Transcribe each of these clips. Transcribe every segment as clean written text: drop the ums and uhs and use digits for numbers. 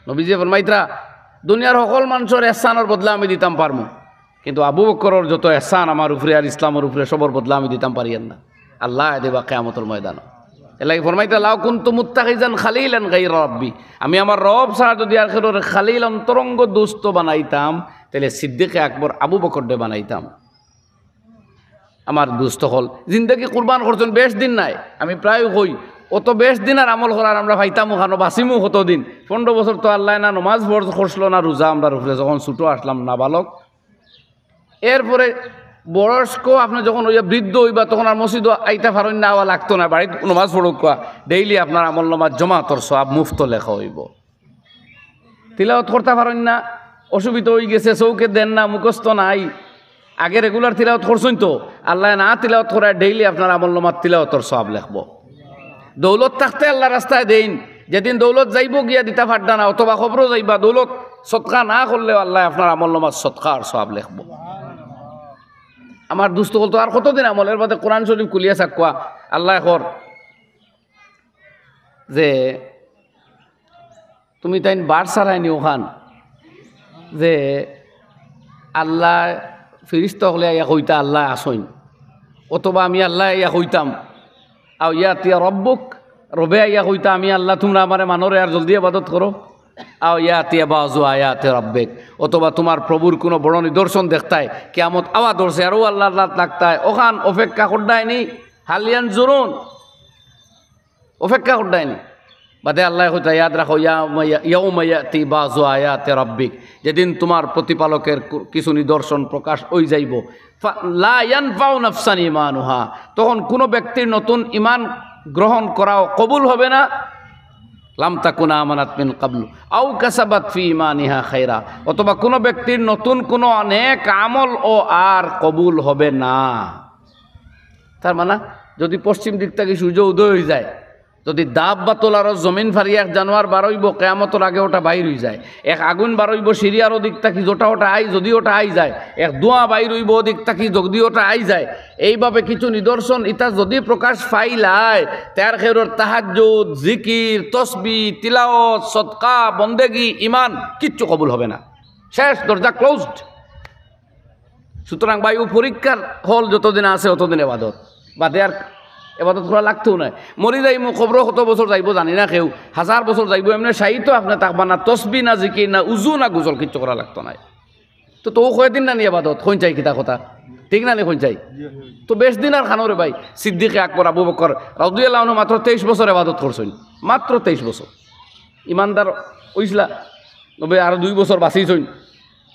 নবীজি ফরমাইতরা দুনিয়ার সকল মানুষের এহসানের বদলা আমি দিতাম পারমু, কিন্তু আবু বকরের যত এহসান আমার উপরে আর ইসলামের উপরে সবর বদলা আমি দিতাম পারিয়েন না। আল্লাহ দেবা কিয়ামতের ময়দান। এলাকি ফরমাইতা লাউ কুনতু মুত্তাখিজান খালিলান গায়রা রাব্বি, আমি আমার রব ছাড়া যদি আর কারোর খালিল অন্তরঙ্গ দোস্ত বানাইতাম তাহলে সিদ্দিকে আকবর আবু বকর দে বানাইতাম। আমার দুস্থ হল জিন্দগি কুরবান করছেন, বেশ দিন নাই। আমি প্রায় হই অত বেশ দিন আর আমল করার আমরা ভাইতাম ওখানো বাসিমু কত দিন। 15 বছর তো আল্লাহ না নমাজ ফরজ করছিল না রোজা আমরা উপরে, যখন ছোটো আসলাম না বালক। এরপরে বয়স্ক আপনি যখন ওই বৃদ্ধ হইবা তখন আর মসজিদ আইতা ফারেন না, আওয়া লাগতো না, বাড়িতে নমাজ পড়ুক কোয়া ডেইলি আপনার আমল নমাজ জমা তোর সব মুফত লেখা হইব। তিলাওয়াত করতে পারেন না, অসুবিধা হয়ে গেছে, চৌকে দেন না, মুখস্থ নাই। আগে রেগুলার তিলাওয়াত করছেন তো, আল্লাহ না তিলাওয়াত করে ডেইলি আপনার আমল নমাজ তিলাওয়াতর সব লেখব। দৌলত থাকতে আল্লাহ রাস্তায় দেন, যেদিন দৌলত যাইব গিয়া দিতা ফাড্ডা না, অথবা খবরও যাইবা দৌলত সৎকা না করলেও আল্লাহ আপনার আমল নমাজ সৎকার সব লেখব। আমার দুস্থ বলতো আর কতদিন আমলের বাদে কোরআন শরীফ কুলিয়া চাকুয়া আল্লাহ কর যে তুমি তাই বার সারাইনি ওখান যে আল্লাহ ফিরিস্ত হলে ইয়া কইতা আল্লাহ আসইন, অথবা আমি আল্লাহ ইয়া কইতাম আও ইয়া তিয়া রব্বুক রবে ইয়া কইতা আমি আল্লাহ তোমরা আমারে মানরে আর জলদি ইবাদত করো, আও ইয়া তিয়া বাজু আয়াতে রব্বেক, অথবা তোমার প্রভুর কোনো বড় নিদর্শন দেখতায় কিয়ামত আওয়া ধরছে আরও আল্লাহ আল্লাহ লাগতায়, ওখান অপেক্ষা করডায়নি হালিয়ান জরুন অপেক্ষা করডায়নি বাদে আল্লাহ হইতা ইয়াদ রাখো ইয়াউমা ইয়াতি বাজু আয়াতে রব্বিক, যেদিন তোমার প্রতিপালকের কিছু নিদর্শন প্রকাশ হয়ে যাইব। লা ইয়ানফাউ নাফসান ঈমানুহা, তখন কোনো ব্যক্তির নতুন ঈমান গ্রহণ করাও কবুল হবে না। লাম তাকুনা আমানাত মিন কাবলু আও কাসাবাত ফি ঈমানিহা খায়রা, অথবা কোনো ব্যক্তির নতুন কোনো অনেক আমল ও আর কবুল হবে না। তার মানে যদি পশ্চিম দিক থেকে সূর্য উদয় হয়ে যায়, যদি দাব বা তোলার জমিন ফারিয়ে এক জানোয়ার বারইব কেয়ামতর আগে ওটা বাইর হয়ে যায়, এক আগুন বারইব সিরিয়ার ওদিক থাকি যেটা ওটা আই যদি ওটা আই যায়, এক দোয়া বাইর হইব ওদিক থাকি যদি ওটা আই যায়। এইভাবে কিছু নিদর্শন ইতা যদি প্রকাশ পাইলায় তার খেরোর তাহাজ্জুদ জিকির তসবি তিলাওয়াত সদকা বন্দেগি ইমান কিচ্ছু কবুল হবে না, শেষ, দরজা ক্লোজড। সুতরাং বায়ু পরীক্ষার হল যতদিন আছে অতদিন এবাদত, বাদে আর এবাদত করা লাগতেও নাই। মরি যাইমু খবর কত বছর যাইব জানি না, কেউ 1000 বছর যাইব, এমনি সাহিত্য আপনার থাকবা না, তসবি না জিকির না উজু না গুজল কিচ্ছু করা লাগতো নাই। তো কয়েকদিন না নি এবাদত খোঁজ চাই কিতা কথা ঠিক না নি খোঁজ চাই তো বেশ দিন আর খানোরে ভাই। সিদ্দিকে আকবর আবু বকর রাদিয়াল্লাহু আনহু মাত্র 23 বছর এবাদত করছেন, মাত্র 23 বছর। ইমানদার ওইসলা নবে আর 2 বছর বাঁচিয়েছেন,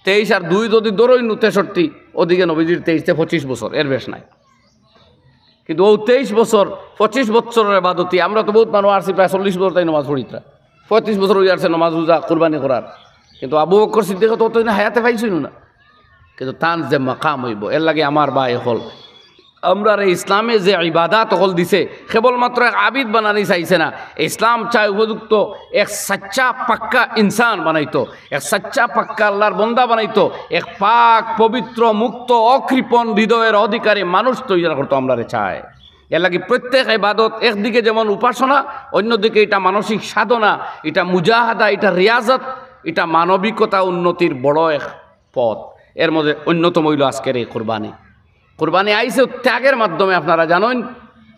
23 আর 2 যদি দৌড়ই 63, ওদিকে নবীজির 23 থেকে 25 বছর, এর বেশ নাই। কিন্তু ও 23 বছর 25 বছরের এবাদতি, আমরা তো বহুত মানুষ আসছি প্রায় 40 বছর তাই নমাজ পড়িতরা, 35 বছর হয়ে আসছে নমাজ রোজা কোরবানি করার, কিন্তু আবু বকর সিদ্দিক তো অতদিন হায়াতে পাইছিল না। কিন্তু তান যে মাকাম হইব এর লাগে আমার ভাই হল আমরা ইসলামে যে ইবাদাত হল দিছে কেবলমাত্র এক আবিদ বানানি চাইছে না, ইসলাম চাই উপযুক্ত এক সচ্চা পাক্কা ইনসান বানাইতো, এক সচ্চা পাক্কা আল্লাহর বন্দা বানাইতো, এক পাক পবিত্র মুক্ত অকৃপণ হৃদয়ের অধিকারী মানুষ তৈরি করতো আমরা চাই। এর লাগে প্রত্যেক ইবাদত একদিকে যেমন উপাসনা, অন্যদিকে এটা মানসিক সাধনা, এটা মুজাহাদা, এটা রিয়াজত, এটা মানবিকতা উন্নতির বড় এক পথ। এর মধ্যে অন্যতম হইল আজকের এই কোরবানি। কোরবানি আইসে ত্যাগের মাধ্যমে। আপনারা জানেন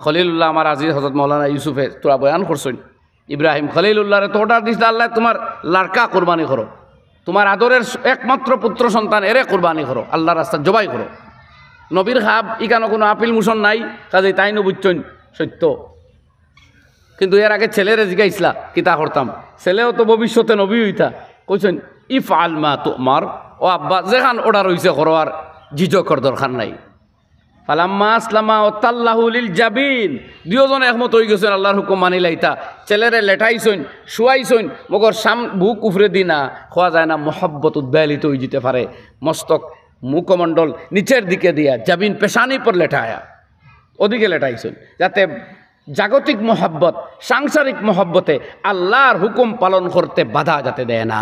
খলিলুল্লাহ আমার আজিজ হযরত মাওলানা ইউসুফে তোরা বয়ান করছেন, ইব্রাহিম খলিলুল্লাহরে তো অর্ডার দিছিল আল্লাহ তোমার লাড়কা কোরবানি করো, তোমার আদরের একমাত্র পুত্র সন্তান এরে কোরবানি করো, আল্লাহর রাস্তায় জবাই করো। নবীর খাব ইকানো কোনো আপিল মোশন নাই, কাজেই তাই বুঝছেন সত্য। কিন্তু এর আগে ছেলেরে জিগাইছিলা কিতা করতাম, ছেলেও তো ভবিষ্যতে নবী হইতা, কইছেন ইফ আলমা তোমার ও আব্বা যেখান অর্ডার হইছে করো, আর ঝিঝকর দরকার নাই। ফালাম্মা আসলামা ও তাল্লাহু লিল জাবিন, দুজনে একমত হয়ে গেছেন আল্লাহর হুকুম মানি লাইতা। ছেলেরে লেটাইছেন শুয়াইছেন, মগর বুক উফরে দিনা খোয়া যায় না, মোহব্বত উদ্বেলিত হয়ে যেতে পারে। মস্তক মুখমণ্ডল নিচের দিকে দিয়া জাবিন পেশানি পর লেটায়া ওদিকে লেটাইছেন, যাতে জাগতিক মোহব্বত সাংসারিক মোহব্বতে আল্লাহর হুকুম পালন করতে বাধা যাতে দেয় না।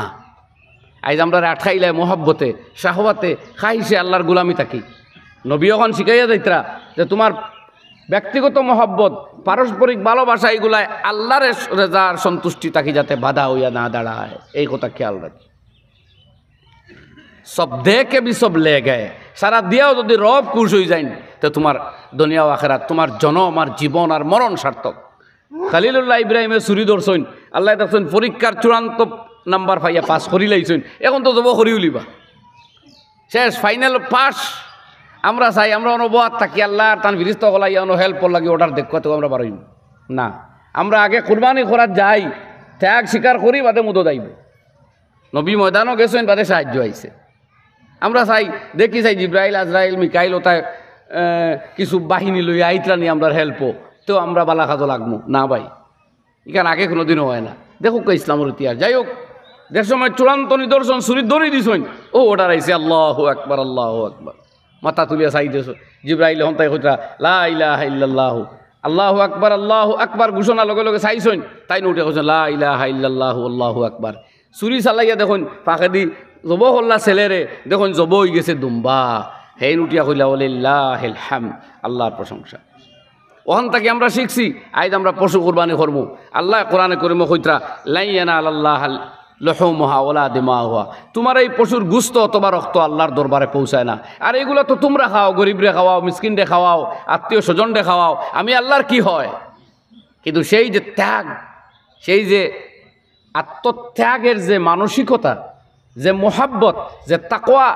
আইজ আমরা আটকাইলে মোহব্বতে শাহওয়াতে খাইছে আল্লাহর গুলামি থাকি। নবী এখন শিখাইয়া যাইতরা যে তোমার ব্যক্তিগত মহব্বত, পারস্পরিক ভালোবাসা, এগুলা আল্লাহর রেজার সন্তুষ্টি তাকে যাতে বাধা হইয়া না দাঁড়ায়, এই কথা খেয়াল রাখি। সব দেখে বি সব লে গায়ে, সারা দিয়াও যদি রব খুশ হয়ে যায় তো তোমার দুনিয়া ও আখিরাত, তোমার জনম আর জীবন আর মরণ সার্থক। খলিলুল্লাহ ইব্রাহিমের চুরি ধরছেন, আল্লাহ দেখছেন পরীক্ষার চূড়ান্ত নাম্বার পাইয়া পাস করি লাইছেন, এখন তো যাব করি উলিবা শেষ ফাইনাল পাস। আমরা চাই আমরা অনুবাদ থাকি আল্লাহ তান ফিরিস্ত হলাই হেল্প লাগে অর্ডার দেখো তো আমরা পারই না। আমরা আগে কুরবানি করার যাই, ত্যাগ স্বীকার করি বাদে মুদ যাইব। নবী ময়দানও গেছেন বাদে সাহায্য আইছে। আমরা চাই দেখি চাই জিব্রাইল আজরাইল মিকাইল ওটায় কিছু বাহিনী লইয়া আইতরা নিয়ে আমরা হেল্প, তো আমরা বালা কাজও লাগবো না ভাই, এখানে আগে কোনো দিনও হয় না। দেখুক ইসলামের ইতিহাস। যাই হোক, দেড় সময় চূড়ান্ত নিদর্শন চুরি ধরে দিছেন, ও অর্ডার আইছে আল্লাহু আকবার আল্লাহু আকবার, মাথা তুলিয়া চাই দিয়েছ। জিব্রাইল হন তাই কইরা লা ইলাহা ইল্লাল্লাহু আল্লাহু আকবার আল্লাহু আকবার ঘোষণা লগে লগে চাইছেন, তাই উঠে কইছেন লা ইলাহা ইল্লাল্লাহু আল্লাহু আকবার। চুরি চালাইয়া দেখুন ফাঁকে দি জব হল্লা ছেলেরে দেখুন জব হয়ে গেছে দুম্বা, হেন উঠিয়া কইলা ওয়ালিল্লাহিল হামদ, আল্লাহর প্রশংসা। ওখান থেকে আমরা শিখছি আজ আমরা পশু কোরবানি করবো। আল্লাহ কোরআনে করিম কইত্রা লা ইয়ানালাল্লাহ লহুমুহা ওয়ালা দিমাউহা, তোমার এই পশুর গুস্ত অথবা রক্ত আল্লাহর দরবারে পৌঁছায় না। আর এগুলো তো তোমরা খাও, গরিবরে খাওয়াও, মিসকিনরে খাওয়াও, আত্মীয় স্বজনরে খাওয়াও, আমি আল্লাহর কি হয়? কিন্তু সেই যে ত্যাগ, সেই যে আত্মত্যাগের যে মানসিকতা, যে মোহাব্বত, যে তাকওয়া,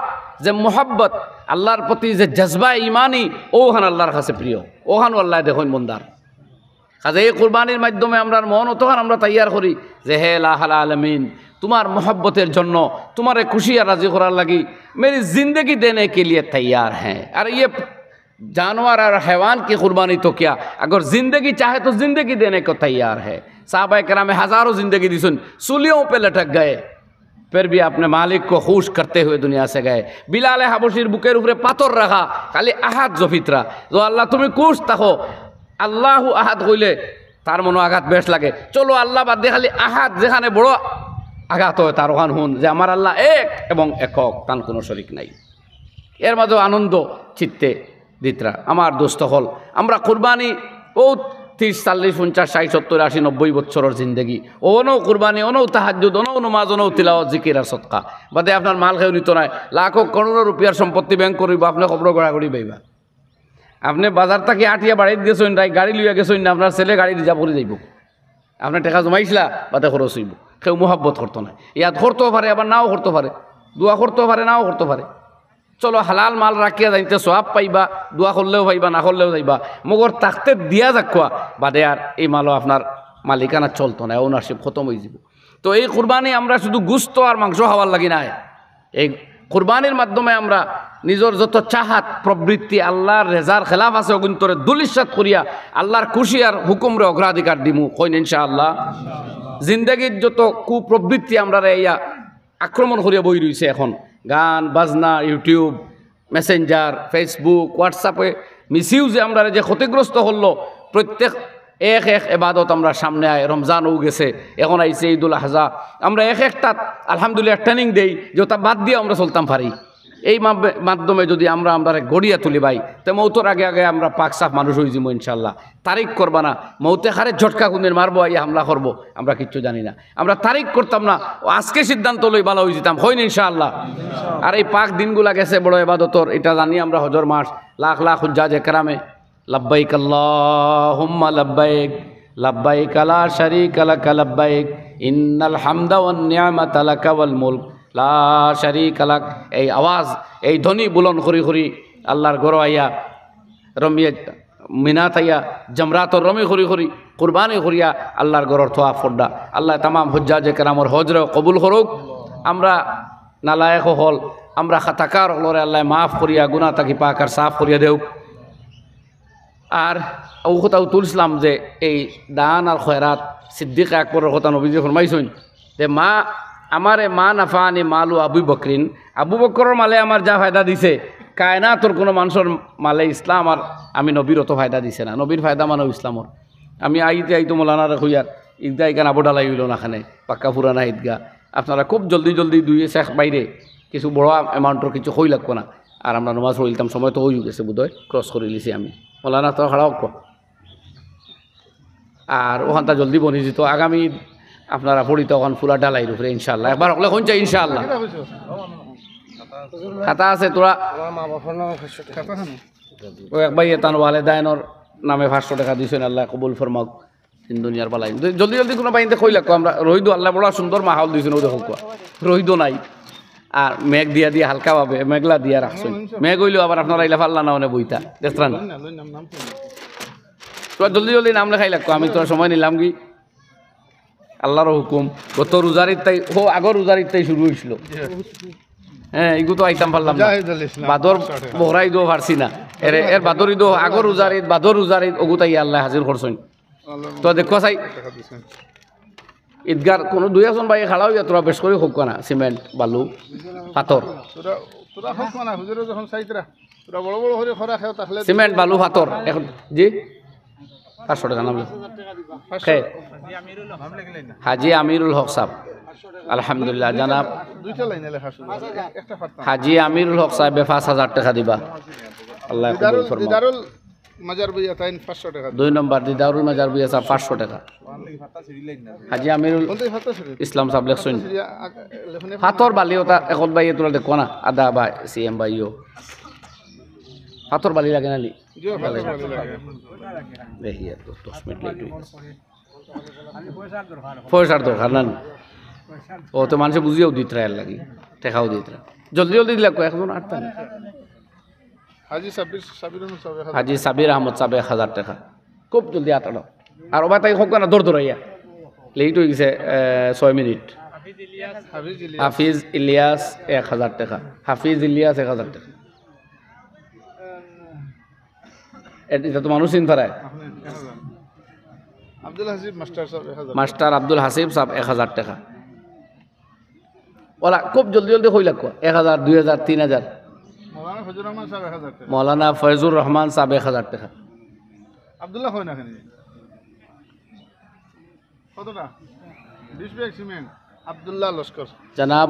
যে মোহাব্বত, আল্লাহর প্রতি যে জজবা ইমানি, ওখান আল্লাহর কাছে প্রিয়, ওখানও আল্লাহ দেখুন বন্দার কাজে। এই কুরবানির মাধ্যমে আমরা মন অতখান আমরা তৈয়ার করি যে হে লাহাল আলমিন, তোমার মোহব্বতের জন্য, তোমার খুশি আর রাজি করার লাগি মেরি जिंदगी देने के लिए तैयार हैं। और ये जानवर और हैवान की कुर्बानी तो क्या, अगर ज़िंदगी चाहे तो ज़िंदगी देने को तैयार है। साहबा कराम हज़ारों ज़िंदगी दी सुन, सूलियों पे लटक गए, फिर भी अपने मालिक को खुश करते हुए दुनिया से गए। बिलाल हाबशीर बुकेर ऊपर पाथर रखा, खाली आहाद जो फितरा जो अल्लाह तुम्हें खुश থাকো, আল্লাহু আহাদ কইলে তার মনে আঘাত বেশ লাগে। চলো আল্লাহ বাদ দিয়ে খালি আহাদ যেখানে বড় আঘাত হয় তার ওখান হুন যে আমার আল্লাহ এক এবং একক, তার কোনো শরিক নাই। এর মাঝে আনন্দ চিত্তে দিতরা আমার দোস্ত হল, আমরা কুরবানি ও 30, 40, 50, 60, 70, 80, 90 বছরের জিন্দগি, ওনও কুরবানি, ওনও তাহাজ্জুদ, ওনও নমাজ, ওনও তিলাওয়াত, জিকির আর সদকা, বাদে আপনার মাল খেয়ে নিত নয়। লাখো করোড় রুপিয়ার সম্পত্তি ব্যাংক করিব, আপনি খবর গড়াগড়ি পাইবা। আপনি বাজার থেকে আটিয়া বাড়িতে গেছেন, গাড়ি লইয়া গেছেন না, আপনার ছেলে গাড়ি রিজার্ভ করে যাইব, আপনার টাকা জমাইছিলা বাদে খরচ হইব। কেউ মোহাব্বত করতো না, ইয়াদ করতেও পারে আবার নাও করতে পারে, দোয়া করতেও পারে নাও করতে পারে। চলো হালাল মাল রাখিয়া যাইতে সওয়াব পাইবা, দোয়া করলেও পাইবা, না করলেও যাইবা, মগর তাকতে দিয়া যাকুয়া বাদে আর এই মালও আপনার মালিকানা চলতো না, ওনারশিপ খতম হয়ে যাব। তো এই কুরবানি আমরা শুধু গুস্ত আর মাংস খাওয়ার লাগি না, এই কুরবানির মাধ্যমে আমরা নিজের যত চাহাত প্রবৃত্তি আল্লাহর রেজার খেলাফ আছে অগুন্তরে দুলিশাত করিয়া আল্লাহর খুশি আর হুকুমরে অগ্রাধিকার দিমু কইন ইনশাআল্লাহ। জিন্দগির যত কুপ্রবৃত্তি আমরা ইয়া আক্রমণ করিয়া বই রয়েছে এখন, গান বাজনা, ইউটিউব, মেসেঞ্জার, ফেসবুক, হোয়াটসঅ্যাপে মিসইউজে আমরা যে ক্ষতিগ্রস্ত হলো। প্রত্যেক এক এক এবাদত আমরা সামনে আয়, রমজানও গেছে, এখন আইছে ঈদুল আজহা, আমরা এক একটা আলহামদুলিল্লাহ ট্রেনিং দেই যে ওটা বাদ দিয়ে আমরা চলতাম পারি। এই মাধ্যমে যদি আমরা গড়িয়া তুলি ভাই, তো মৌতর আগে আগে আমরা পাক সাফ মানুষ হয়ে যাবো ইনশাল্লাহ। তারিখ করবা না, মৌতে হারে ঝটকা কুন্দির মারবো, আইয়া হামলা করবো, আমরা কিচ্ছু জানি না। আমরা তারিখ করতাম না, আজকে সিদ্ধান্ত লই ভালো হয়ে যেতাম, হইনি ইনশাআল্লাহ। আর এই পাক দিনগুলা গেছে বড় এবাদতর, এটা জানি আমরা হজর মাস, লাখ লাখ হুজ্জাজ একরামে লব্বাইক আল্লাহুম্মা লব্বাইক লব্বাইক লা শারীকা লাক লব্বাইক ইন্নাল হামদা ওয়ান নি'মাতা লাকা ওয়াল মুলক লা শারীকা লাক। এই আওয়াজ, এই ধ্বনি বুলন করি করি আল্লাহর ঘর আইয়া রমিয়া মিনাত আইয়া জমরাতর রমি করি করি কুরবানি করিয়া আল্লাহর ঘরের তোয়াফ করডা। আল্লাহ তামাম হুজ্জাজ কেরামর হজরে কবুল করুক। আমরা নালায়েক হল, আমরা খাতাকার হলরে আল্লাহ মাফ করিয়া গুনাহ তাকি পাক আর সাফ করিয়া দেউক। আর ও কথাও তুলছিলাম যে এই দান আর খয়রাত সিদ্দিক আকবরের কথা নবীজি ফরমাইছেন যে মা আমারে মা নাফানি মালু আবু বকরিন, আবু বকরের মালে আমার যা ফায়দা দিছে কায়নাতর কোনো মানুষের মালে ইসলাম আর আমি নবীর অত ফায়দা দিছে না। নবীর ফায়দা মানো ইসলামর। আমি আইতো মোলানা রেখুইয়ার ঈদগাহ এখানে আবুডালাই হইল না, খানে পাক্কা পুরানা ঈদগাহ। আপনারা খুব জলদি জলদি দুই শেখ বাইরে কিছু বড় অ্যামাউন্টের কিছু হই লাগবো না। আর আমরা নমাজ পড়িতাম, সময় তো হয়ে গেছে বোধহয়, ক্রস করে লিছি আমি। মোলানা তো খাড়া হোক। আর ওখানটা জলদি বনি যেত আগামী আপনারা পড়ি তখন পুরা ডালাই উপরে ইনশাল্লাহ একবার হলে কোন চাই ইনশাল্লাহ খাতা আছে তোরা ও এক ভাই এতান ওয়ালে দায়নর নামে 500 টাকা দিয়েছেন আল্লাহ কবুল ফরমাক তিন দুনিয়ার বালাই জলদি জলদি কোনো বাইতে কই লাগো আমরা রহিদো আল্লাহ বড় সুন্দর মাহল দিয়েছেন ও দেখো রহিদো নাই আর মেঘ দিয়া দিয়ে হালকা ভাবে মেঘলা দিয়া রাখছেন মেঘ হইলেও আবার আপনারা ইলা ফাল্লা না মানে বইতা দেখছেন তোরা জলদি জলদি নাম লেখাই লাগতো আমি তোরা সময় নিলাম কি আল্লাহর হুকুম গত রোজারির তাই ও আগর রোজারির তাই শুরু হয়েছিল হ্যাঁ এগুলো তো আইতাম পারলাম না বাদর বহরাই দো পারছি না এর বাদরি দো আগর রোজারিত বাদর রোজারিত ওগুতাই আল্লাহ হাজির করছেন তো দেখো চাই ঈদগার কোনো দুই একজন ভাই খাড়া হইয়া তোরা বেশ করে হোক না সিমেন্ট বালু পাথর সিমেন্ট বালু পাথর এখন জি 500 টাকা নাম হাজি আমিরুল হক সাহেব আলহামদুলিল্লাহ জানাব হাজি আমিরুল হক সাহেব 5000 টাকা দিবা আল্লাহ কবুল ফরমাক মাজার বুইয়া তাইন 500 টাকা 2 নম্বর দিদারুল মাজার বুইয়া সাহেব 500 টাকা হাজি আমিরুল ইসলাম সাহেব লেখছেন পাথর বালি ওটা এখন ভাই তোরা দেখো না আদা বা সিএম ভাইও পাথর বালি লাগে না লি দেখি তো 10 মিনিট লেট পয়সার দরকার না ও তো মানুষ বুঝিয়েও দিতে রায় লাগি টেকাও দিতে জলদি জলদি দিলে এখন আটটা হাজি সাবির আহমদ সাহেব 1000 টাকা খুব জলদি আটানো আর ওবা তাই হোক না দৌড় দৌড়াইয়া লেট হয়ে গেছে 6 মিনিট হাফিজ ইলিয়াস 1000 টাকা হাফিজ ইলিয়াস 1000 টাকা এটা তো মানুষ চিন পারায় মাস্টার আব্দুল হাসিব সাহেব 1000 টাকা ওলা খুব জলদি জলদি হই লাগো 1000 2000 3000 মৌলানা ফয়জুর রহমান সাহেব 1000 টাকা আব্দুল্লাহ হয় না কতটা 20 ব্যাগ সিমেন্ট আব্দুল্লাহ লস্কর জনাব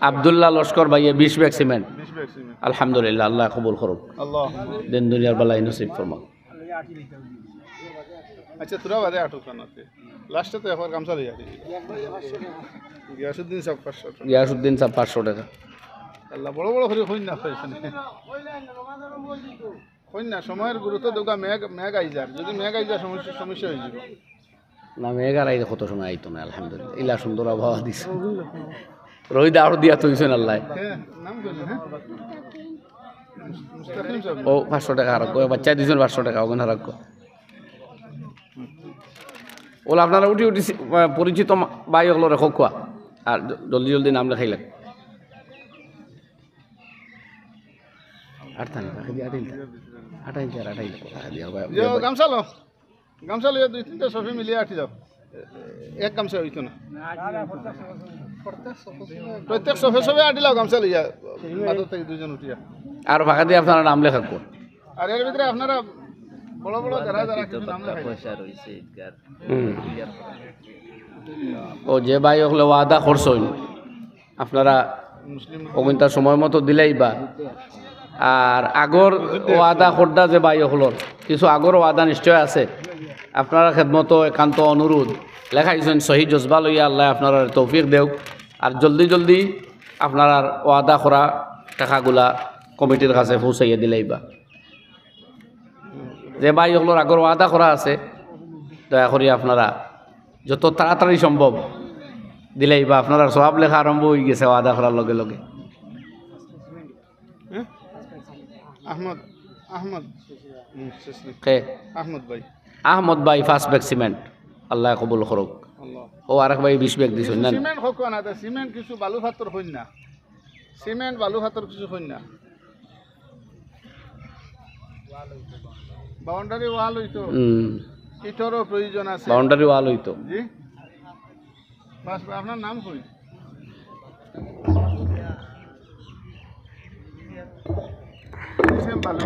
আব্দুল্লাহ লস্কর ভাইয়া 20 ব্যাগ সিমেন্ট আলহামদুলিল্লাহ আল্লাহ কবুল করুক আল্লাহ দিন দুনিয়ার বালাই নসিব ফরমাক আচ্ছা তোরা বাদে আটক কানাতে লাস্টে তো একবার গামছা দিয়া গিয়াসউদ্দিন সাহেব 500 টাকা আল্লাহ বড় বড় করে হইন না হইন না সময়ের গুরুত্ব দোকা মেঘ আই যার যদি মেঘ আই যা সমস্যা হয়ে যাবে না মেঘ আর আই কত সময় আইতো না আলহামদুলিল্লাহ ইলা সুন্দর আবহাওয়া দিছে রোহিত আর দিয়া তুইছেন আল্লাহ নাম কইলেন হ্যাঁ মুস্তাকিম সাহেব ও 500 টাকা আর কো বাচ্চা দিছেন 500 টাকা ওখানে রাখো ওলা আপনারা উঠি উঠি পরিচিত ভাই ওগুলো রেখো কোয়া আর জলদি জলদি নাম লেখাই লাগ আর থানি রাখি দি আটাই রাখা দিয়া ভাই গামছা লইয়া 2-3টা সফি মিলিয়ে আটি যাও এক গামছা হইতো না প্রত্যেক সফে আটি লাও গামছা লইয়া আদর থেকে দুইজন উঠিয়া আর ভাগা দিয়ে আপনারা নাম লেখা কোন আর এর ভিতরে আপনারা বড় বড় যারা কিছু নাম লেখা পয়সা রইছে ঈদগার ও যে ভাই ওগুলো ওয়াদা করছেন আপনারা মুসলিম ওগুনটা সময় মতো দিলেই বা আর আগর ওয়াদা খোদ্দা যে ভাই ওগুলোর কিছু আগর ওয়াদা নিশ্চয় আছে আপনারা খেদমতো একান্ত অনুরোধ লেখাইছেন সহি জজবা লইয়া আল্লাহ আপনারা তৌফিক দেওক আর জলদি জলদি আপনার ওয়াদা করা টাকাগুলা কমিটির কাছে পৌঁছাইয়া দিলেই বা যে ভাই ওগুলোর আগর ওয়াদা করা আছে দয়া করি আপনারা যত তাড়াতাড়ি সম্ভব দিলেই বা আপনারা সব লেখা আরম্ভ হয়ে গেছে ওয়াদা করার লগে লগে আহমদ ভাই 5 ব্যাগ সিমেন্ট আল্লাহ কবুল করুক ও আরেক ভাই 20 ব্যাগ দিছেন না সিমেন্ট হোক না সিমেন্ট কিছু বালু পাথর হইন না সিমেন্ট বালু পাথর কিছু হইন না বাউন্ডারি ওয়াল হইতো ইটরও প্রয়োজন আছে বাউন্ডারি ওয়াল হইতো জি বাস আপনার নাম কই সিমেন্ট বালু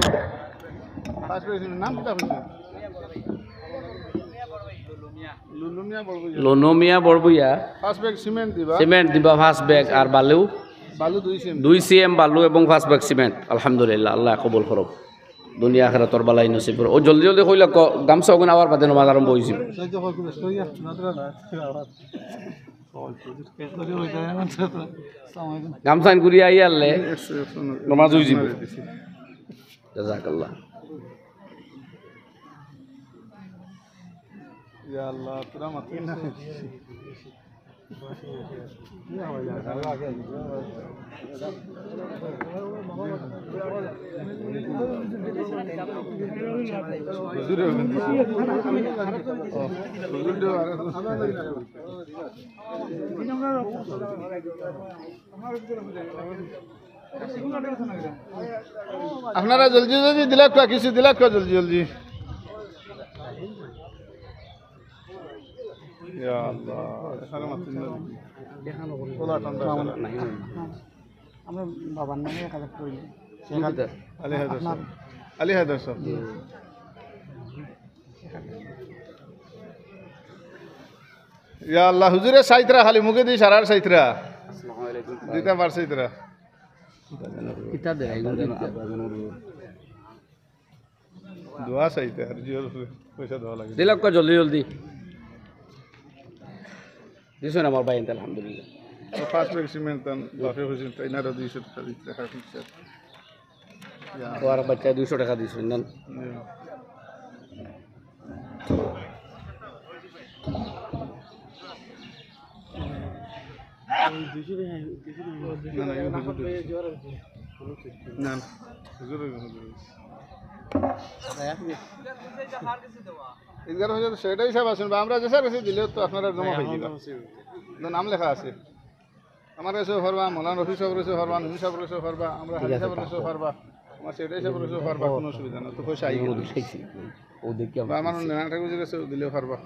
পাঁচ পেয়েছেন নাম কিটা হইছে লোনমিয়া বড়বুইয়া 5 ব্যাগ সিমেন্ট দিবা 5 ব্যাগ আর বালু 2 সিএম বালু এবং 5 ব্যাগ সিমেন্ট আলহামদুলিল্লাহ আল্লাহ কবুল করুক দুনিয়া আখিরাতর বালাই নসিব করো ও জলদি জলদি কইলা গামছা ওখানে আবার বাদে নমাজ আরম্ভ হইছিল গামছা ঘুরি আই আনলে নমাজ হইছিল জাযাকাল্লাহ ইয়া আল্লাহ তোরা মাতি না আপনারা জলদি জলদি দিলাক কিছু দিলাক জলদি জলদি ইয়া আল্লাহ এখানে মাতিন না তোলা ঠান্ডা নাই আমরা বাবার নামে 1000 করি আলী হায়দার সাহেব ইয়া আল্লাহ হুজুরে সাইতরা খালি মুখে দি সারার সাইতরা দিতে পারছে ইতরা কিতা দেয় দোয়া চাইতে আর জিওর পয়সা দেওয়া লাগে দিলাক জলদি জলদি দিছেন আমার ভাই আলহামদুলিল্লাহ তো ফার্স্ট এক্সপেরিমেন্ট তান বাফে হইছে তাই না 200 টাকা দিতে টাকা দিতে ও আর বাচ্চা 200 টাকা দিছেন না না হুজুর এগারো হাজার সেটাই হিসাব আছেন বা আমরা যে স্যার কাছে দিলেও তো আপনারা জমা হয়ে যাবে নাম লেখা আছে আমার কাছেও পারবা মৌলান রফি সাহেব রয়েছে পারবা নবী সাহেব রয়েছে পারবা আমরা হাজি সাহেব রয়েছে পারবা আমার সেটাই হিসাব রয়েছে পারবা কোনো অসুবিধা না তো পয়সা আই গেল ও দেখি বা আমার নানা ঠাকুরের কাছে দিলেও পারবা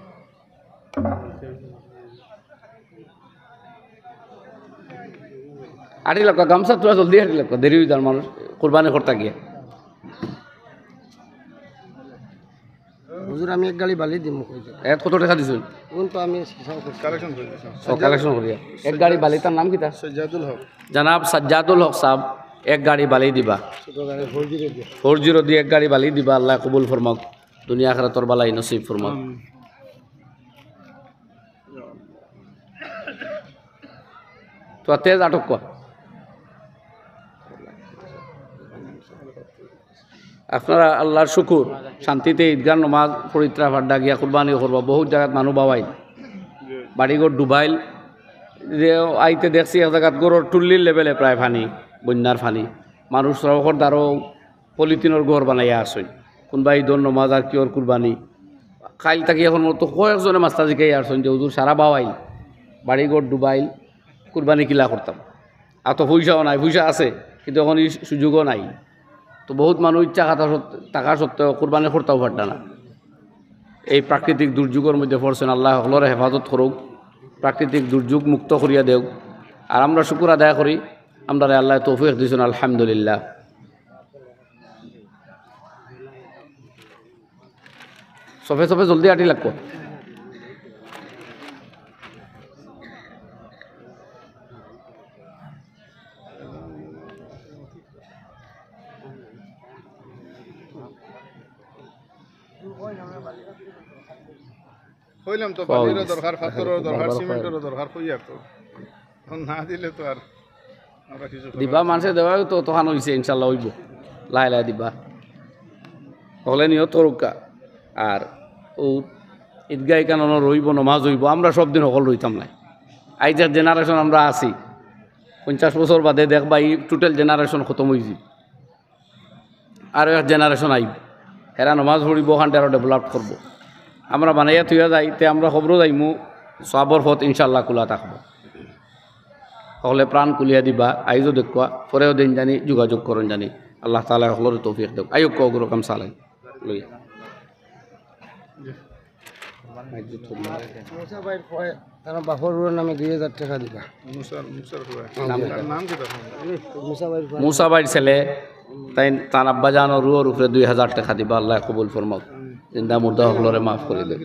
আড়ি লাখ গামছা তোরা জলদি আড়ি লাখ দেরি হয়ে যার মানুষ কোরবানি করতে গিয়ে হুজুর আমি এক গাড়ি বালি দিমু কইছে এত কত টাকা দিছেন কোন তো আমি হিসাব করছি কালেকশন করে দিয়েছি সব কালেকশন করিয়া এক গাড়ি বালি তার নাম কিতা সজ্জাদুল হক জনাব সাজ্জাদুল হক সাহেব এক গাড়ি বালি দিবা ছোট গাড়ি 4 দিয়ে 40 দিয়ে এক গাড়ি বালি দিবা আল্লাহ কবুল ফরমাক দুনিয়া আখিরাতর বালাই নসিব ফরমাক তো তেজ আটক কর আপনারা আল্লাহর শুকুর শান্তিতে ঈদগাহ নমাজ পরিত্রা ফাড্ডা গিয়া কুরবানি করবা বহুত জায়গাত মানুষ বাবাই বাড়িঘর ডুবাইল যে আইতে দেখছি এক জায়গাত গড়র টুল্লির লেভেলে প্রায় ফানি বন্যার ফানি মানুষ সড়কর দ্বারও পলিথিনের ঘর বানাইয়া আসেন কোনবা ঈদর নমাজ আর কিয়র কুরবানি খাইল থাকি এখন মতো কয়েকজনে মাস্তা জিকাই আসছেন যে হুজুর সারা বাবাইল বাড়িঘর ডুবাইল কুরবানি কিলা করতাম আর তো পয়সাও নাই পয়সা আছে কিন্তু এখন এই সুযোগও নাই তো বহুত মানুষ ইচ্ছা টাকা সত্ত্বেও কুরবানি করতেও পারত না এই প্রাকৃতিক দুর্যোগের মধ্যে পড়ছেন আল্লাহ সকলের হেফাজত করুক প্রাকৃতিক দুর্যোগ মুক্ত করিয়া দেও আর আমরা শুকুর আদায় করি আমরা আল্লাহ তৌফিক দিয়েছেন আলহামদুলিল্লাহ সফে সফে জলদি আটি লাগবো হইলাম তো বালিরও দরকার পাথরেরও দরকার সিমেন্টেরও দরকার কইয়া তো এখন না দিলে তো আর আমরা কিছু দিবা মানুষে দেওয়া তো তখন হয়েছে ইনশাল্লাহ হইব লাই লাই দিবা হলে নিও তরুকা আর ও ঈদগাহ কেন রইব নমাজ হইব আমরা সব দিন সকল রইতাম নাই আইজার জেনারেশন আমরা আছি 50 বছর বাদে দেখবা এই টোটাল জেনারেশন খতম হয়েছি আর এক জেনারেশন আইব হেরা নমাজ পড়িব ওখানটা আরও ডেভেলপ করব আমরা বানাইয়া থইয়া যাই তে আমরা খবরও যাইমু সবর পথ ইনশাল্লাহ খোলা থাকব সকলে প্রাণ কুলিয়া দিবা আইজও দেখুয়া পরেও দিন জানি যোগাযোগ করুন জানি আল্লাহ তাআলা সকলের তৌফিক দেব আয়ুক কগরো কাম সালাই লইয়া মুসা ভাই কয় তার বাপর নামে 2000 টাকা দিবা নাম কি মুসা ভাই মুসাবাইর ছেলে তাই তার আব্বা জানো রুয়োর উপরে 2000 টাকা দিবা আল্লাহ কবুল ফরমাক জিন্দা মুর্দা সকলরে মাফ করে দেব